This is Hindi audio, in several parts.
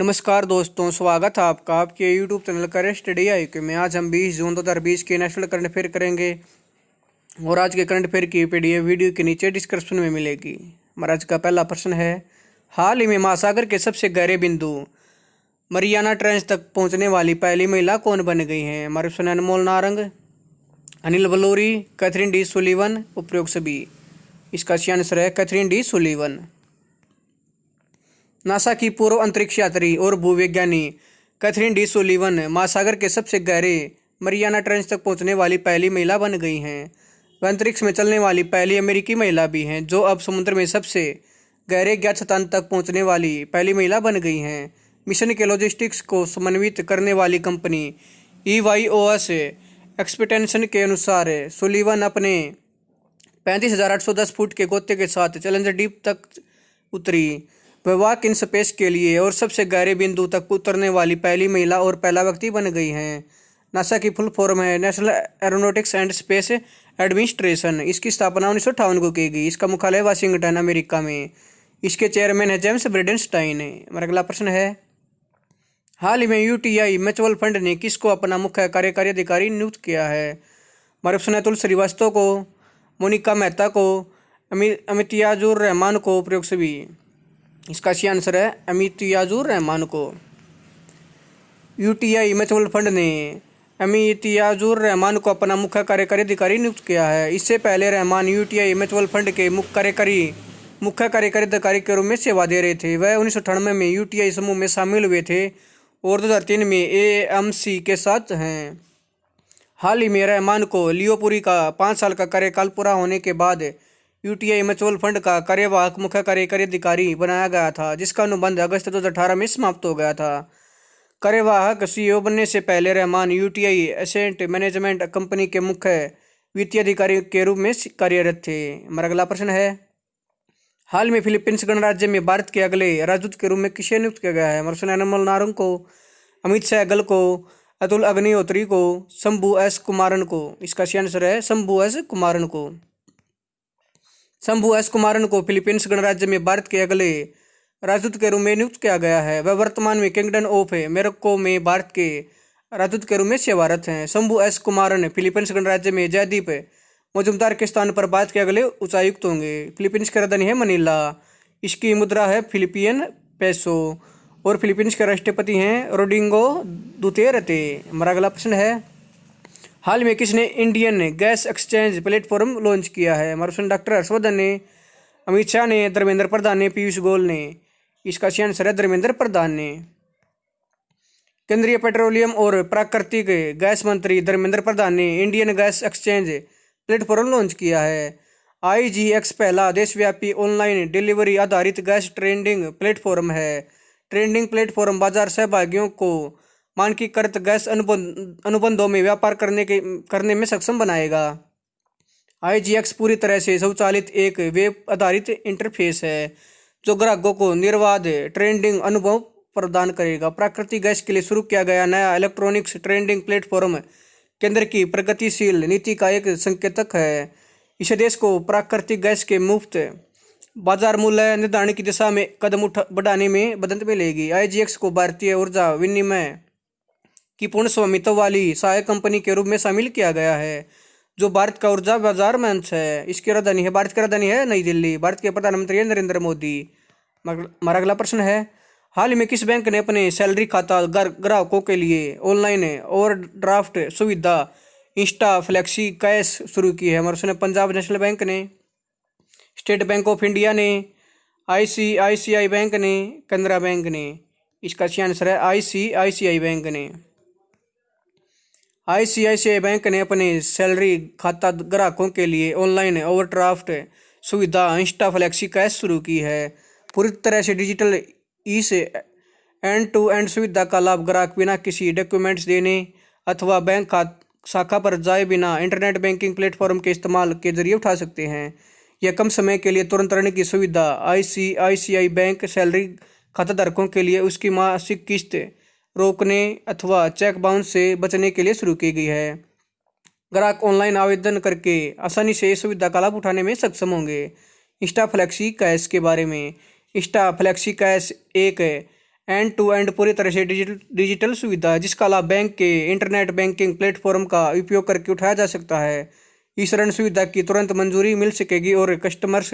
नमस्कार दोस्तों, स्वागत है आपका आपके YouTube चैनल करें स्टडी IQ में। आज हम 20 जून 2020 के नेशनल करंट अफेयर करेंगे और आज के करंट अफेयर की PDF वीडियो के नीचे डिस्क्रिप्शन में मिलेगी। हमारा आज का पहला प्रश्न है, हाल ही में महासागर के सबसे गहरे बिंदु मरियाना ट्रेंच तक पहुंचने वाली पहली महिला कौन बन गई हैं? हमारे ऑप्शन है Anmol Narang, Anil Baluri, Catherine D Sullivan, उपरोक्त सभी। इसका सही आंसर है कैथरीन डी सुलीवन। नासा की पूर्व अंतरिक्ष यात्री और भूविज्ञानी कैथरीन डी सुलीवन महासागर के सबसे गहरे मरियाना ट्रेंच तक पहुंचने वाली पहली महिला बन गई हैं। वह अंतरिक्ष में चलने वाली पहली अमेरिकी महिला भी हैं जो अब समुद्र में सबसे गहरे ज्ञात स्थान तक पहुंचने वाली पहली महिला बन गई हैं। मिशन के लॉजिस्टिक्स को समन्वित करने वाली कंपनी EYOS एक्सपेक्टेशन के अनुसार सुलीवन अपने 35,810 फुट के गोते के साथ चैलेंजर डीप तक उतरी। वह वॉक इन स्पेस के लिए और सबसे गहरे बिंदु तक उतरने वाली पहली महिला और पहला व्यक्ति बन गई हैं। नासा की फुल फॉर्म है national aeronautics and space administration. इसकी स्थापना 1958 को की गई। इसका मुख्यालय वाशिंगटन अमेरिका में। इसके चेयरमैन है जेम्स ब्रेडेनस्टाइन। हमारा अगला प्रश्न है, हाल ही में UTI म्यूचुअल फंड ने किसको अपना मुख्य कार्यकारी अधिकारी नियुक्त किया है? हमारे ऑप्शन है अतुल श्रीवास्तव को, मोनिका मेहता को, इम्तियाजुर रहमान को, उपरोक्त सभी। इसका सही आंसर है इम्तियाजुर रहमान को। UTI म्यूचुअल फंड ने इम्तियाजुर रहमान को अपना मुख्य कार्यकारी अधिकारी नियुक्त किया है। इससे पहले रहमान UTI म्यूचुअल फंड के मुख्य कार्यकारी अधिकारी के रूप में सेवा दे रहे थे। वह 1998 में UTI समूह में शामिल हुए थे और 2003 में AMC के साथ हैं। हाल ही में रहमान को लियोपुरी का 5 साल का कार्यकाल पूरा होने के बाद UTI म्यूचुअल फंड का कार्यवाहक मुख्य कार्यकारी अधिकारी बनाया गया था, जिसका अनुबंध अगस्त 2018 में समाप्त हो गया था। कार्यवाहक CEO बनने से पहले Rahman UTI asset management company के मुख्य वित्तीय अधिकारी के रूप में कार्यरत थे। हमारा अगला प्रश्न है, हाल में फिलीपींस गणराज्य में भारत के अगले राजदूत के रूप में किसे नियुक्त किया गया है? हमारे ऑप्शन है अनमोल नारंग को, अमित सहगल को, अतुल अग्निहोत्री को, शंभू S कुमारन को। इसका सही आंसर है शंभू S कुमारन को। शंभू S कुमारन को फिलीपींस गणराज्य में भारत के अगले राजदूत के रूप में नियुक्त किया गया है। वह वर्तमान में किंगडम ऑफ मोरक्को में भारत के राजदूत के रूप में सेवारत हैं। शंभू S कुमारन फिलीपींस गणराज्य में जयदीप मजुमदार के स्थान पर भारत के अगले उच्चायुक्त होंगे। फिलीपींस की राजधानी है मनीला। इसकी मुद्रा है फिलिपियन पेसो और फिलीपींस के राष्ट्रपति हैं रोड्रिगो दुतेर्ते। हमारा अगला प्रश्न है, हाल में किसने Indian gas exchange platform launch किया है? हमारे ऑप्शन डॉक्टर हर्षवर्धन ने, अमित शाह ने, धर्मेंद्र प्रधान ने, पीयूष गोयल ने। इसका सही आंसर है धर्मेंद्र प्रधान ने। केंद्रीय पेट्रोलियम और प्राकृतिक गैस मंत्री धर्मेंद्र प्रधान ने Indian gas exchange platform launch किया है। IGX पहला देशव्यापी ऑनलाइन डिलीवरी आधारित गैस ट्रेडिंग प्लेटफॉर्म है। ट्रेडिंग प्लेटफॉर्म बाजार सहभागियों को मानकीकृत गैस अनुबंधों में व्यापार करने में सक्षम बनाएगा। IGX पूरी तरह से स्वचालित एक वेब आधारित इंटरफेस है जो ग्राहकों को निर्बाध ट्रेडिंग अनुभव प्रदान करेगा। प्राकृतिक गैस के लिए शुरू किया गया नया इलेक्ट्रॉनिक्स ट्रेडिंग प्लेटफॉर्म केंद्र की प्रगतिशील नीति का एक संकेतक है। इसे देश को प्राकृतिक गैस के मुफ्त बाजार मूल्य निर्धारण की दिशा में कदम बढ़ाने में मदद मिलेगी। IGX को भारतीय ऊर्जा विनिमय की पूर्ण स्वामित्व वाली सहायक कंपनी के रूप में शामिल किया गया है जो भारत का ऊर्जा बाजार मंच है। इसकी राजधानी है भारत की राजधानी है नई दिल्ली। भारत के प्रधानमंत्री है नरेंद्र मोदी। हमारा अगला प्रश्न है, हाल ही में किस बैंक ने अपने सैलरी खाता ग्राहकों के लिए ऑनलाइन ओवरड्राफ्ट सुविधा इंस्टा फ्लेक्सी कैश शुरू की है? हमारे ऑप्शन है पंजाब नेशनल बैंक ने, स्टेट बैंक ऑफ इंडिया ने, ICICI बैंक ने, कैनरा बैंक ने। इसका सही आंसर है ICICI बैंक ने। ICICI बैंक ने अपने सैलरी खाता ग्राहकों के लिए ऑनलाइन ओवरड्राफ्ट सुविधा इंस्टा फ्लेक्सी कैश शुरू की है। पूरी तरह से डिजिटल इस एंड टू एंड सुविधा का लाभ ग्राहक बिना किसी डॉक्यूमेंट्स देने अथवा बैंक शाखा पर जाए बिना इंटरनेट बैंकिंग प्लेटफॉर्म के इस्तेमाल के जरिए उठा सकते हैं। यह कम समय के लिए तुरंत ऋण की सुविधा ICICI बैंक सैलरी खाता धारकों के लिए उसकी मासिक किस्त रोकने अथवा चेक बाउंस से बचने के लिए शुरू की गई है। ग्राहक ऑनलाइन आवेदन करके आसानी से इस सुविधा का लाभ उठाने में सक्षम होंगे। इंस्टा फ्लेक्सी कैश के बारे में, इंस्टा फ्लेक्सी कैश एक एंड टू एंड पूरी तरह से डिजिटल सुविधा है, जिसका लाभ बैंक के इंटरनेट बैंकिंग प्लेटफॉर्म का उपयोग करके उठाया जा सकता है। इस ऋण सुविधा की तुरंत मंजूरी मिल सकेगी और कस्टमर्स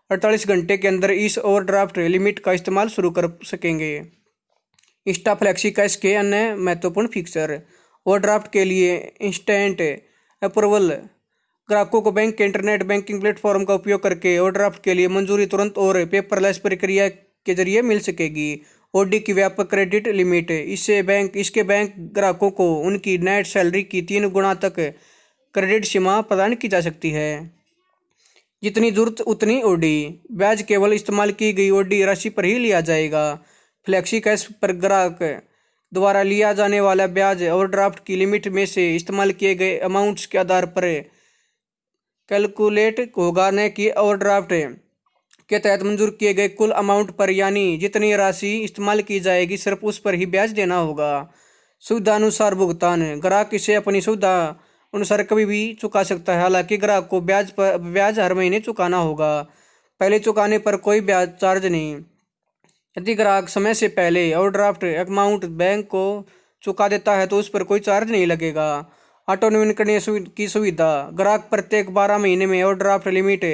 48 घंटे के अंदर इस ओवरड्राफ्ट लिमिट का इस्तेमाल शुरू कर सकेंगे। इंस्टा फ्लेक्सी कैश के अन्य महत्वपूर्ण फीचर। ओवरड्राफ्ट के लिए इंस्टेंट अप्रूवल। ग्राहकों को बैंक के इंटरनेट बैंकिंग प्लेटफॉर्म का उपयोग करके ओवरड्राफ्ट के लिए मंजूरी तुरंत और पेपरलेस प्रक्रिया के जरिए मिल सकेगी। ओडी की व्यापक क्रेडिट लिमिट। इसके बैंक ग्राहकों को उनकी नेट सैलरी की 3 गुना तक क्रेडिट सीमा प्रदान की जा सकती है। जितनी जरूरत उतनी ओडी। ब्याज केवल इस्तेमाल की गई ओडी राशि पर ही लिया जाएगा। फ्लेक्सी कैश पर ग्राहक द्वारा लिया जाने वाला ब्याज ओवरड्राफ्ट की लिमिट में से इस्तेमाल किए गए अमाउंट्स के आधार पर कैलकुलेट होगा, न कि ओवरड्राफ्ट के तहत मंजूर किए गए कुल अमाउंट पर, यानी जितनी राशि इस्तेमाल की जाएगी सिर्फ उस पर ही ब्याज देना होगा। सुविधा अनुसार भुगतान। ग्राहक इसे अपनी सुविधा अनुसार कभी भी चुका सकता है। हालांकि ग्राहक को ब्याज हर महीने चुकाना होगा। पहले चुकाने पर कोई ब्याज चार्ज नहीं। यदि ग्राहक समय से पहले ओवरड्राफ्ट अमाउंट बैंक को चुका देता है तो उस पर कोई चार्ज नहीं लगेगा। ऑटो नवीनीकरण की सुविधा। ग्राहक प्रत्येक 12 महीने में ओवरड्राफ्ट लिमिट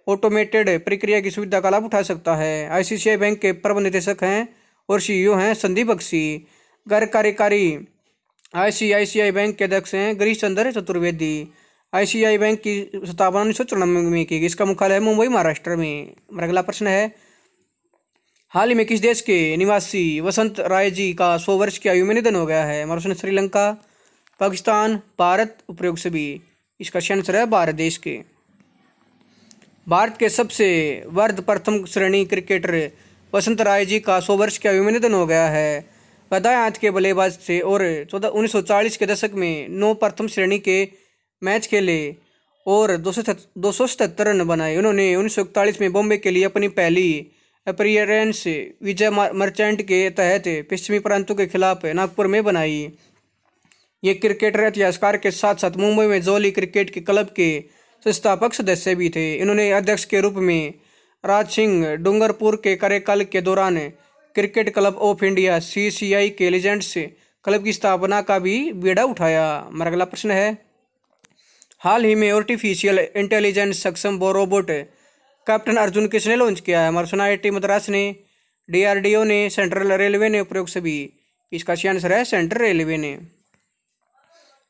ऑटोमेटेड प्रक्रिया की सुविधा का लाभ उठा सकता है। आईसीआईसीआई बैंक के प्रबंध निदेशक हैं और सीईओ हैं संदीप बख्शी। गैर कार्यकारी आईसीआईसीआई बैंक के अध्यक्ष हैं गिरीश चंद्र चतुर्वेदी। आईसीआईसीआई बैंक की स्थापना 1994 में की गई। इसका मुख्यालय मुंबई महाराष्ट्र में। अगला प्रश्न है, हाल ही में किस देश के निवासी वसंत राय जी का 100 वर्ष की आयु में निधन हो गया है? हमारा श्रीलंका, पाकिस्तान, भारत, उपरोक्त सभी। इसका आंसर है भारत देश के। भारत के सबसे वृद्ध प्रथम श्रेणी क्रिकेटर वसंत राय जी का 100 वर्ष की आयु में निधन हो गया है। वह दाएं हाथ के बल्लेबाज थे और 1940 के दशक में 9 प्रथम श्रेणी के मैच खेले और 277 रन बनाए। उन्होंने 1941 में बॉम्बे के लिए अपनी पहली अपीयरेंस विजय मर्चेंट के तहत पश्चिमी प्रांतों के खिलाफ नागपुर में बनाई। ये क्रिकेटर इतिहासकार के साथ साथ मुंबई में जोली क्रिकेट के क्लब के संस्थापक सदस्य भी थे। इन्होंने अध्यक्ष के रूप में राज सिंह डूंगरपुर के कार्यकाल के दौरान cricket club of India (CCI) के लीजेंड्स क्लब की स्थापना का भी बीड़ा उठाया। हमारा अगला प्रश्न है, हाल ही में आर्टिफिशियल इंटेलिजेंस सक्षम रोबोट कैप्टन अर्जुन किसने लॉन्च किया है? हमारा IIT मद्रास ने, DRDO ने, सेंट्रल रेलवे ने, उपरोक्त सभी। इसका आंसर है सेंट्रल रेलवे ने।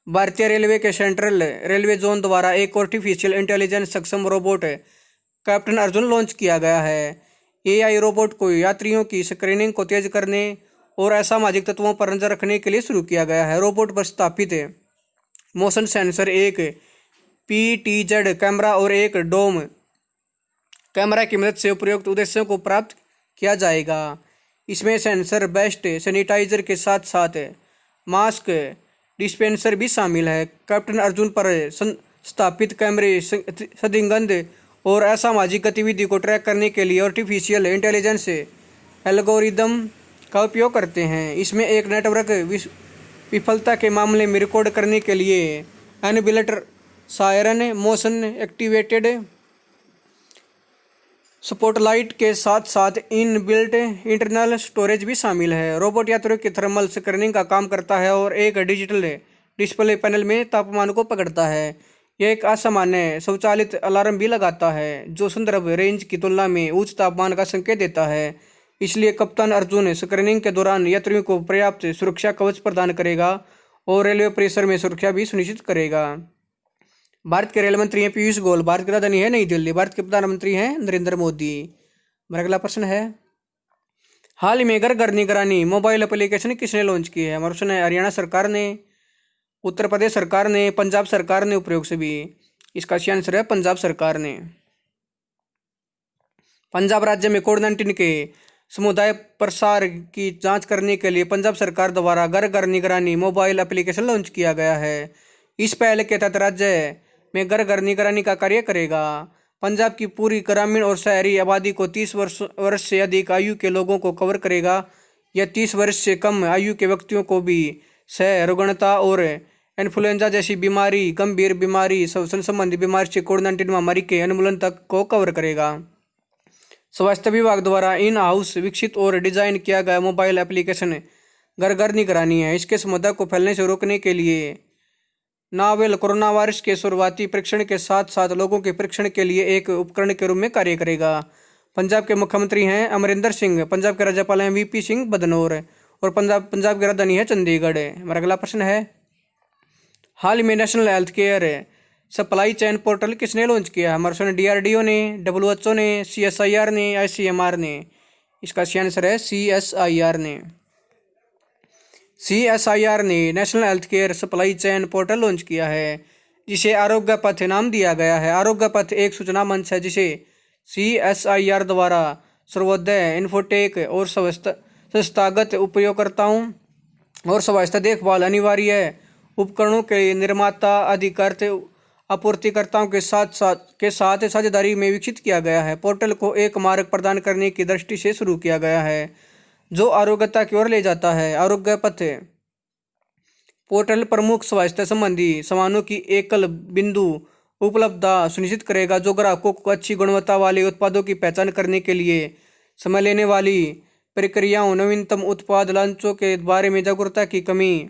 भारतीय रेलवे के सेंट्रल रेलवे जोन द्वारा एक आर्टिफिशियल इंटेलिजेंस सक्षम रोबोट कैप्टन अर्जुन लॉन्च किया गया है। AI रोबोट को यात्रियों की स्क्रीनिंग को तेज करने और असामाजिक तत्वों पर नजर रखने के लिए शुरू किया गया है। रोबोट पर स्थापित मोशन सेंसर, एक PTZ कैमरा और एक डोम कैमरा की मदद से उपयुक्त उद्देश्यों को प्राप्त किया जाएगा। इसमें सेंसर बेस्ड सैनिटाइजर के साथ साथ मास्क डिस्पेंसर भी शामिल है। कैप्टन अर्जुन पर स्थापित कैमरे संदिग्ध और असामाजिक गतिविधि को ट्रैक करने के लिए आर्टिफिशियल इंटेलिजेंस एल्गोरिदम का उपयोग करते हैं। इसमें एक नेटवर्क विफलता के मामले में रिकॉर्ड करने के लिए inbuilt siren, motion activated spotlight के साथ साथ इनबिल्ट इंटरनल स्टोरेज भी शामिल है। रोबोट यात्रियों की थर्मल स्क्रीनिंग का काम करता है और एक डिजिटल डिस्प्ले पैनल में तापमान को पकड़ता है। यह एक असामान्य स्वचालित अलार्म भी लगाता है जो संदर्भ रेंज की तुलना में उच्च तापमान का संकेत देता है। इसलिए कप्तान अर्जुन स्क्रीनिंग के दौरान यात्रियों को पर्याप्त सुरक्षा कवच प्रदान करेगा और रेलवे परिसर में सुरक्षा भी सुनिश्चित करेगा। भारत के रेल मंत्री हैं पीयूष गोयल। भारत की राजधानी है नई दिल्ली। भारत के प्रधानमंत्री हैं नरेंद्र मोदी। मेरा अगला प्रश्न है, हाल ही में घर घर निगरानी मोबाइल एप्लीकेशन किसने लॉन्च की है? हमारा प्रश्न है हरियाणा सरकार ने, उत्तर प्रदेश सरकार ने, पंजाब सरकार ने, उपयोग से भी। इसका आंसर है पंजाब सरकार ने। पंजाब राज्य में कोविड-19 के समुदाय प्रसार की जांच करने के लिए पंजाब सरकार द्वारा घर घर निगरानी मोबाइल एप्लीकेशन लॉन्च किया गया है। इस पहल के तहत राज्य में घर घर निगरानी का कार्य करेगा। पंजाब की पूरी ग्रामीण और शहरी आबादी को 30 वर्ष से अधिक आयु के लोगों को कवर करेगा। यह 30 वर्ष से कम आयु के व्यक्तियों को भी रुग्णता और इन्फ्लुएंजा जैसी बीमारी, गंभीर बीमारी, श्वसन संबंधी बीमारी से कोविड-19 महामारी के उन्मूलन तक को कवर करेगा। स्वास्थ्य विभाग द्वारा इन हाउस विकसित और डिजाइन किया गया मोबाइल एप्लीकेशन घर घर निगरानी है। इसके समुदाय को फैलने से रोकने के लिए नावेल कोरोना वायरस के शुरुआती परीक्षण के साथ साथ लोगों के परीक्षण के लिए एक उपकरण के रूप में कार्य करेगा। पंजाब के मुख्यमंत्री हैं अमरिंदर सिंह, पंजाब के राज्यपाल हैं वीपी सिंह बदनौर और पंजाब की राजधानी है चंडीगढ़। हमारा अगला प्रश्न है, हाल ही में national health care supply chain portal किसने लॉन्च किया? हमारे सुने डीआरडीओ ने, डब्ल्यूएचओ ने, सीएसआईआर ने, आईसीएमआर ने। इसका सही आंसर है सीएसआईआर ने। सीएसआईआर ने national health care supply chain portal launch किया है जिसे आरोग्य पथ नाम दिया गया है। आरोग्य पथ एक सूचना मंच है जिसे सीएसआईआर द्वारा सर्वोदय इन्फोटेक और संस्थागत उपयोगकर्ताओं और स्वास्थ्य देखभाल अनिवार्य उपकरणों के निर्माता अधिकृत आपूर्तिकर्ताओं के साथ साझेदारी में विकसित किया गया है। पोर्टल को एक मार्ग प्रदान करने की दृष्टि से शुरू किया गया है जो आरोग्यता की ओर ले जाता है। आरोग्य पथ पोर्टल प्रमुख स्वास्थ्य संबंधी सामानों की एकल बिंदु उपलब्धता सुनिश्चित करेगा जो ग्राहकों को अच्छी गुणवत्ता वाले उत्पादों की पहचान करने के लिए समय लेने वाली प्रक्रियाओं, नवीनतम उत्पाद लॉन्चों के बारे में जागरूकता की कमी,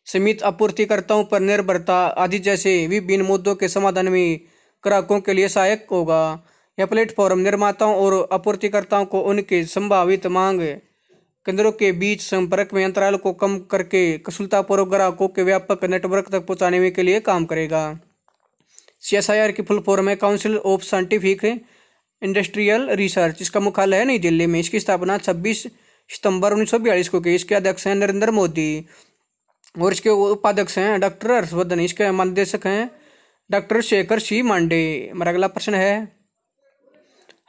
सीमित आपूर्तिकर्ताओं पर निर्भरता आदि जैसे विभिन्न मुद्दों के समाधान में ग्राहकों के लिए सहायक होगा। यह प्लेटफॉर्म निर्माताओं और आपूर्तिकर्ताओं को उनके संभावित मांग केंद्रों के बीच संपर्क में अंतराल को कम करके कुशलतापूर्वक ग्राहकों के व्यापक नेटवर्क तक पहुंचाने के लिए काम करेगा। सीएसआईआर की फुल फॉर्म है council of scientific industrial research. इसका मुख्यालय है नई दिल्ली में। इसकी स्थापना 26 सितंबर 1942 को की। इसके अध्यक्ष हैं नरेंद्र मोदी और इसके उपाध्यक्ष हैं डॉक्टर हर्षवर्धन। इसके महानिदेशक हैं डॉक्टर शेखर सी मांडे। हमारा अगला प्रश्न है,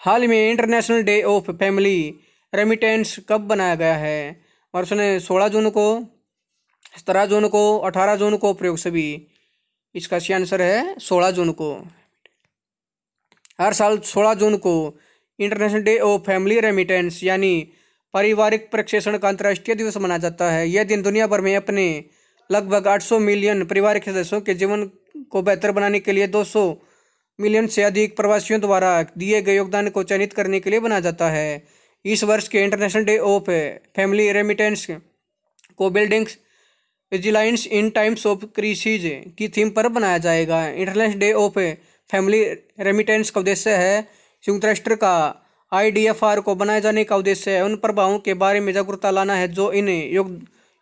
हाल ही में international day of family remittance कब बनाया गया है? और उसने 16 जून को, 17 जून को, 18 जून को प्रयोग सभी। इसका सही आंसर है 16 जून को। हर साल 16 जून को international day of family remittance यानी पारिवारिक प्रक्षेपण का अंतर्राष्ट्रीय दिवस मनाया जाता है। यह दिन दुनिया भर में अपने लगभग 800 मिलियन पारिवारिक सदस्यों के जीवन को बेहतर बनाने के लिए 200 मिलियन से अधिक प्रवासियों द्वारा दिए गए योगदान को चयनित करने के लिए बनाया जाता है। इस वर्ष के international day of family remittance को buildings vigilance in times of crisis की थीम पर बनाया जाएगा। International day of family remittance का उद्देश्य है संयुक्त राष्ट्र का IDFR को बनाए जाने का उद्देश्य है उन प्रभावों के बारे में जागरूकता लाना है जो इन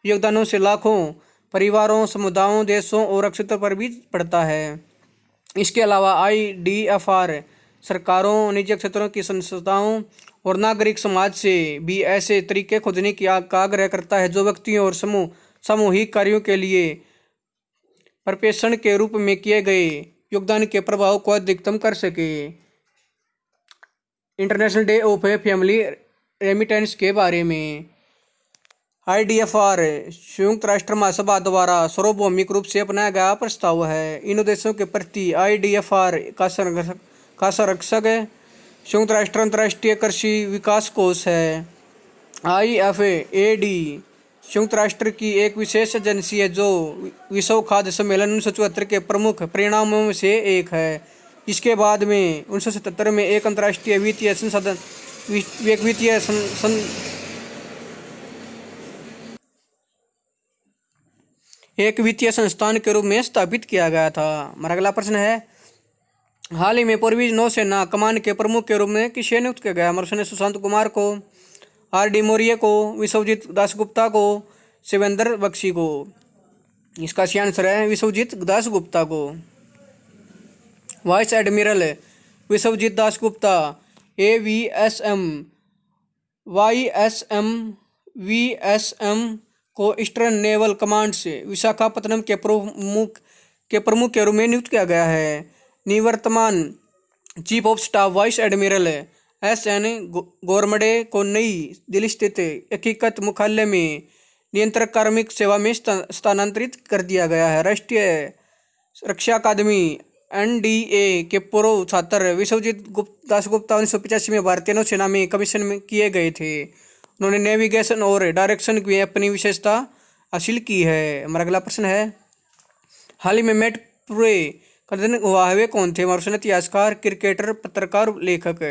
योगदानों से लाखों परिवारों, समुदायों, देशों और क्षेत्रों पर भी पड़ता है। इसके अलावा IDFR सरकारों, निजी क्षेत्रों की संस्थाओं और नागरिक समाज से भी ऐसे तरीके खोजने की आग्रह करता है जो व्यक्तियों और सामूहिक कार्यों के लिए प्रपेषण के रूप में किए गए योगदान के प्रभाव को अधिकतम कर सके। International day of family remittance के बारे में IDFR संयुक्त राष्ट्र महासभा द्वारा सार्वभौमिक रूप से अपनाया गया प्रस्ताव है। इन उद्देश्यों के प्रति IDFR का संरक्षक संयुक्त राष्ट्र अंतर्राष्ट्रीय कृषि विकास कोष है। IFAD संयुक्त राष्ट्र की एक विशेष एजेंसी है जो विश्व खाद्य सम्मेलन 1974 के प्रमुख परिणामों में से एक है। इसके बाद में 1977 में एक अंतर्राष्ट्रीय वित्तीय संसाधन एक वित्तीय संस्थान के रूप में स्थापित किया गया था। हमारा अगला प्रश्न है, हाल ही में पूर्वी नौसेना कमान के प्रमुख के रूप में किसे नियुक्त किया गया? हमारे सुशांत कुमार को, RD मौर्य को, विश्वजीत दासगुप्ता को, शिवेंद्र बख्शी को। इसका सही आंसर है विश्वजीत दासगुप्ता को। Vice admiral Vishwajit Dasgupta AVSM YSM को ईस्टर्न नेवल कमांड से विशाखापत्तनम के प्रमुख के रूप में नियुक्त किया गया है। निवर्तमान chief of staff vice admiral SN गोरमडे को नई दिल्ली स्थित एकीकृत मुख्यालय में नियंत्रक कार्मिक सेवा में स्थानांतरित कर दिया गया है। राष्ट्रीय रक्षा अकादमी NDA के पूर्व छात्र विश्वजीत दासगुप्ता 1985 में भारतीय नौसेना में कमीशन में किए गए थे। उन्होंने नेविगेशन और डायरेक्शन की अपनी विशेषता हासिल की है। हमारा अगला प्रश्न है, हाल ही में मैट प्रे का निधन हुआ है वे कौन थे? हमारे इतिहासकार, क्रिकेटर, पत्रकार, लेखक।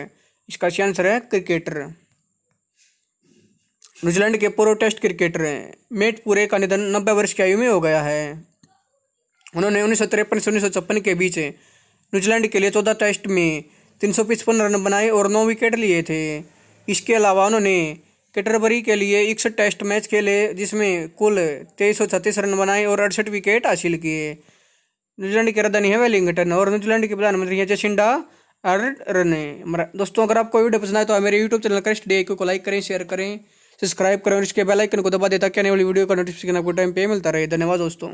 इसका सही आंसर है क्रिकेटर। न्यूजीलैंड के पूर्व टेस्ट क्रिकेटर हैं मैट पूरे का निधन 90 वर्ष की आयु में हो गया है। उन्होंने 1953 से 1956 के बीच न्यूजीलैंड के लिए 14 टेस्ट में 355 रन बनाए और 9 विकेट लिए थे। इसके अलावा उन्होंने कैंटरबरी के लिए 61 टेस्ट मैच खेले जिसमें कुल 2336 रन बनाए और 68 विकेट हासिल किए। न्यूजीलैंड की राजधानी है वेलिंगटन और न्यूजीलैंड के प्रधानमंत्री हैं जसिंडा आर्डर्न। दोस्तों अगर आपको वीडियो पसंद आए तो मेरे यूट्यूब चैनल क्रिस्ट डे को लाइक करें, शेयर करें, सब्सक्राइब करें और इसके बेल आइकन को दबा दें ताकि आने वाली वीडियो का नोटिफिकेशन आपको टाइम पे मिलता रहे। धन्यवाद दोस्तों।